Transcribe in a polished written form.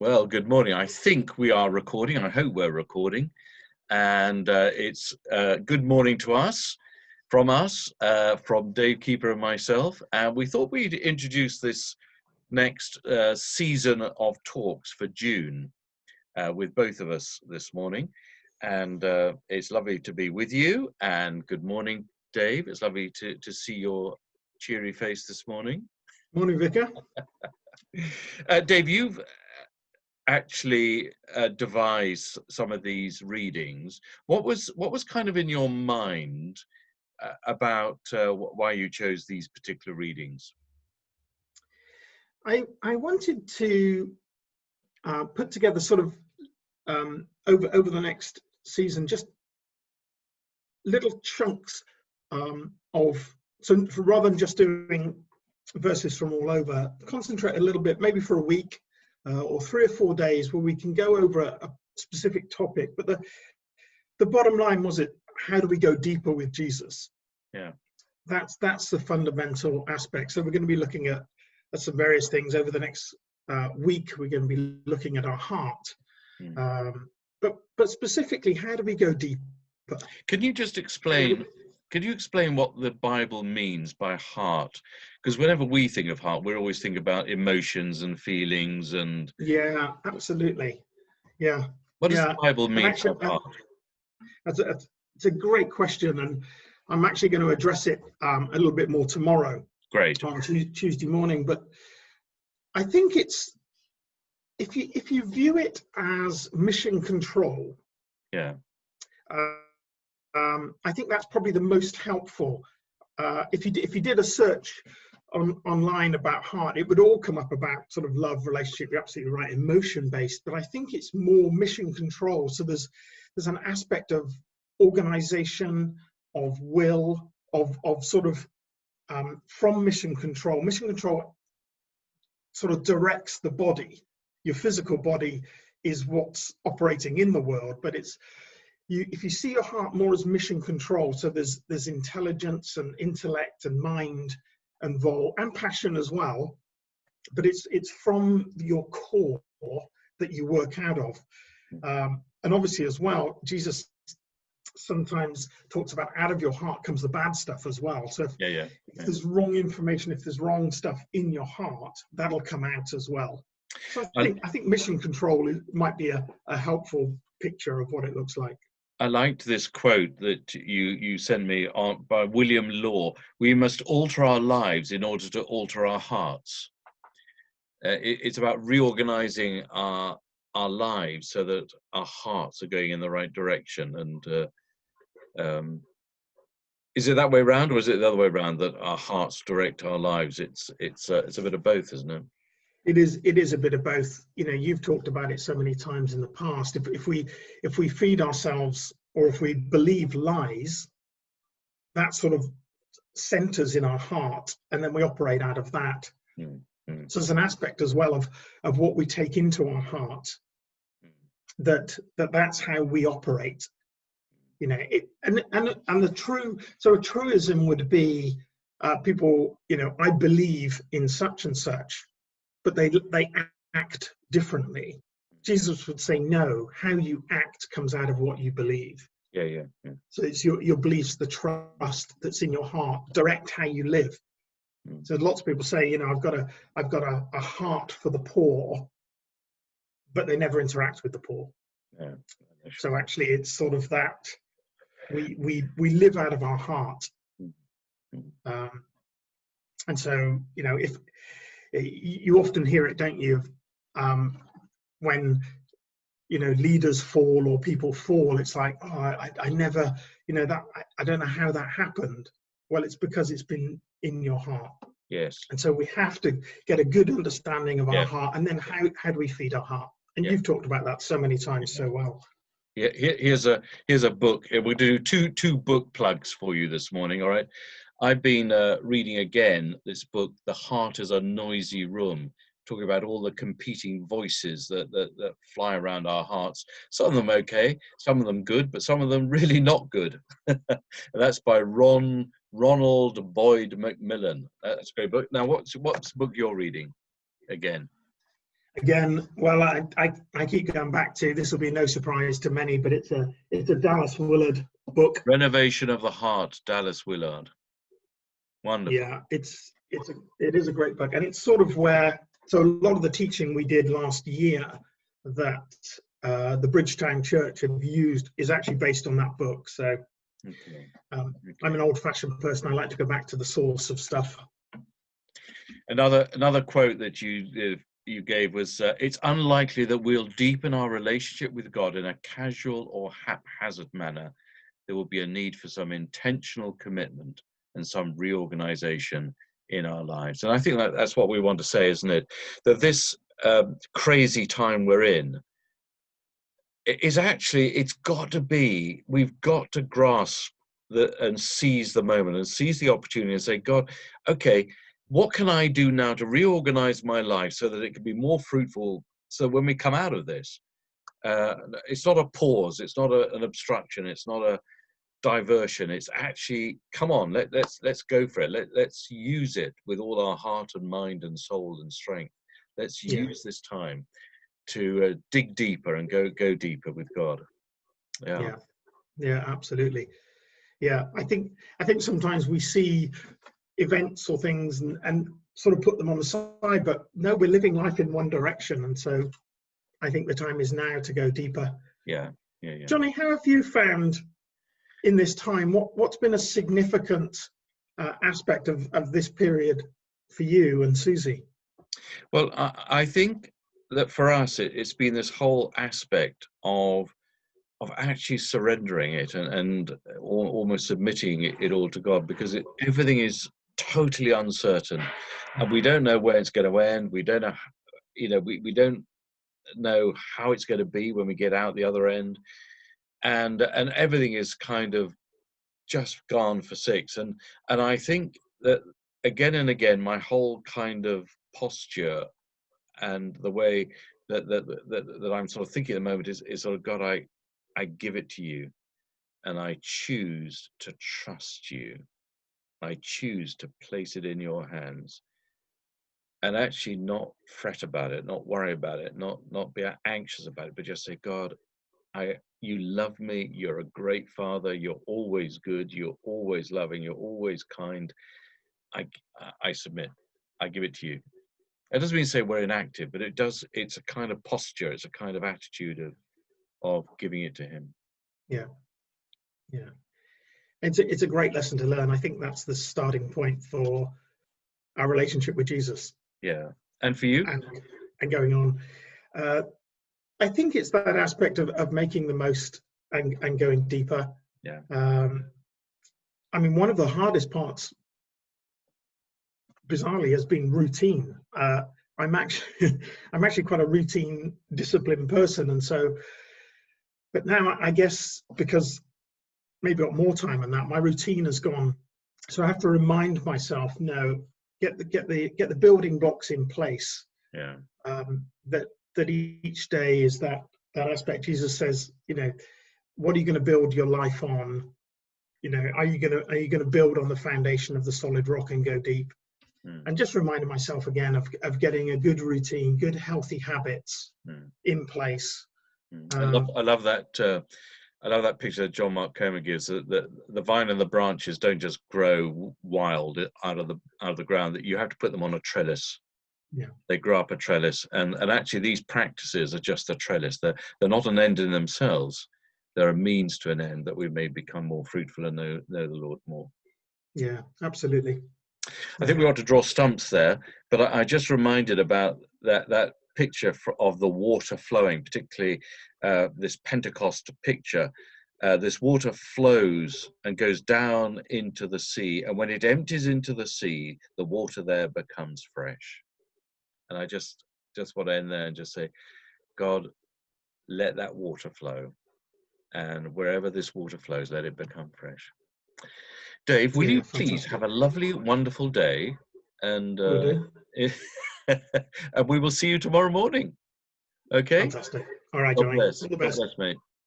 Well, good morning. I think we are recording. I hope we're recording. And it's good morning to us, from Dave Keeper and myself. And we thought we'd introduce this next season of talks for June with both of us this morning. And it's lovely to be with you. And good morning, Dave. It's lovely to see your cheery face this morning. Morning, Vicar. Dave, you've actually devise some of these readings. What was kind of in your mind about why you chose these particular readings? I wanted to put together sort of over the next season just little chunks so rather than just doing verses from all over, concentrate a little bit, maybe for a week or 3 or 4 days, where we can go over a specific topic. But the bottom line was, how do we go deeper with Jesus? Yeah, that's the fundamental aspect. So we're going to be looking at some various things over the next week. We're going to be looking at our heart, but specifically, how do we go deeper? Can you just explain? Could you explain what the Bible means by heart? Because whenever we think of heart, we always think about emotions and feelings and... Yeah, absolutely. Yeah. What does the Bible mean by heart? It's a great question, and I'm actually going to address it a little bit more tomorrow. Great. On Tuesday morning. But I think it's, if you view it as mission control, yeah. I think that's probably the most helpful. If you did a search online about heart, it would all come up about sort of love, relationship. You're absolutely right, emotion based. But I think it's more mission control. So there's an aspect of organization, of will, of sort of from mission control. Mission control sort of directs the body. Your physical body is what's operating in the world, but if you see your heart more as mission control, so there's intelligence and intellect and mind involved, and passion as well, but it's from your core that you work out of. And obviously as well, Jesus sometimes talks about out of your heart comes the bad stuff as well. So if there's wrong information, if there's wrong stuff in your heart, that'll come out as well. So I think mission control might be a helpful picture of what it looks like. I liked this quote that you sent me by William Law. We must alter our lives in order to alter our hearts. It's about reorganizing our lives so that our hearts are going in the right direction. And is it that way around, or is it the other way around, that our hearts direct our lives? It's a bit of both, isn't it? It is a bit of both. You know, you've talked about it so many times in the past. If we feed ourselves, or if we believe lies, that sort of centers in our heart, and then we operate out of that. So there's an aspect as well of what we take into our heart, that's how we operate. You know, and a truism would be people, you know, I believe in such and such, but they act differently. Jesus would say, no, how you act comes out of what you believe. Yeah. So it's your beliefs, the trust that's in your heart, direct how you live. So lots of people say, you know, I've got a heart for the poor, but they never interact with the poor. Yeah. So actually, it's sort of that we live out of our heart, and so, you know, if you often hear it, don't you? When, you know, leaders fall or people fall, it's like, oh, I never, you know, that I don't know how that happened. Well, it's because it's been in your heart. Yes. And so we have to get a good understanding of our heart, and then how do we feed our heart? And you've talked about that so many times so well. Yeah, here's a book. We'll do two book plugs for you this morning. All right. I've been reading again this book, The Heart is a Noisy Room, talking about all the competing voices that fly around our hearts. Some of them okay, some of them good, but some of them really not good. And that's by Ronald Boyd Macmillan. That's a great book. Now, what's the book you're reading again? Again, well, I keep going back to, this will be no surprise to many, but it's a Dallas Willard book. Renovation of the Heart, Dallas Willard. Wonderful. Yeah, it is a great book, and it's sort of where, so a lot of the teaching we did last year that the Bridgetown Church have used is actually based on that book. So Okay. I'm an old-fashioned person. I like to go back to the source of stuff. Another quote that you gave was, it's unlikely that we'll deepen our relationship with God in a casual or haphazard manner. There will be a need for some intentional commitment and some reorganization in our lives. And I think that's what we want to say, isn't it? That this crazy time we're in is actually, it's got to be, we've got to grasp and seize the moment and seize the opportunity and say, God, okay, what can I do now to reorganize my life so that it can be more fruitful? So when we come out of this, it's not a pause, it's not an obstruction, it's not a diversion. It's actually, come on, let's go for it. Let's use it with all our heart and mind and soul and strength. Let's use this time to dig deeper and go deeper with God. Yeah, absolutely. Yeah, I think sometimes we see events or things and sort of put them on the side, but no, we're living life in one direction, and so I think the time is now to go deeper. Yeah. Johnny, how have you found in this time, what's been a significant aspect of this period for you and Susie? Well, I think that for us, it's been this whole aspect of actually surrendering it and almost submitting it all to God, because everything is totally uncertain, and we don't know where it's going to end. We don't know, we don't know how it's going to be when we get out the other end, and everything is kind of just gone for six. And I think that again and again, my whole kind of posture and the way that I'm sort of thinking at the moment is sort of, God, I give it to you, and I choose to trust you. I choose to place it in your hands, and actually not fret about it, not worry about it, not be anxious about it, but just say, God, you love me. You're a great Father. You're always good. You're always loving. You're always kind. I submit. I give it to you. It doesn't mean to say we're inactive, but it's a kind of posture. It's a kind of attitude of giving it to him. Yeah. It's a great lesson to learn. I think that's the starting point for our relationship with Jesus. Yeah. And for you? And going on. I think it's that aspect of making the most and going deeper. Yeah. I mean, one of the hardest parts, bizarrely, has been routine. I'm actually quite a routine, disciplined person, and so. But now, I guess, because maybe got more time on that, my routine has gone. So I have to remind myself, no, get the building blocks in place. Yeah. That each day is that aspect. Jesus says, what are you going to build your life on? Are you going to build on the foundation of the solid rock and go deep? And just reminding myself again of getting a good routine, good healthy habits in place. I love that. I love that picture that John Mark Comer gives. That the vine and the branches don't just grow wild out of the ground. That you have to put them on a trellis. Yeah. They grow up a trellis, and actually these practices are just a trellis. They're not an end in themselves. They're a means to an end, that we may become more fruitful and know the Lord more. Yeah, absolutely. I think we ought to draw stumps there, but I just reminded about that picture of the water flowing, particularly this Pentecost picture. This water flows and goes down into the sea, and when it empties into the sea, the water there becomes fresh. And I just want to end there and just say, God, let that water flow, and wherever this water flows, let it become fresh. Dave, will you please have a lovely, wonderful day, and and we will see you tomorrow morning. Okay? Fantastic. All right, Johnny. God bless. All the God best. bless, mate.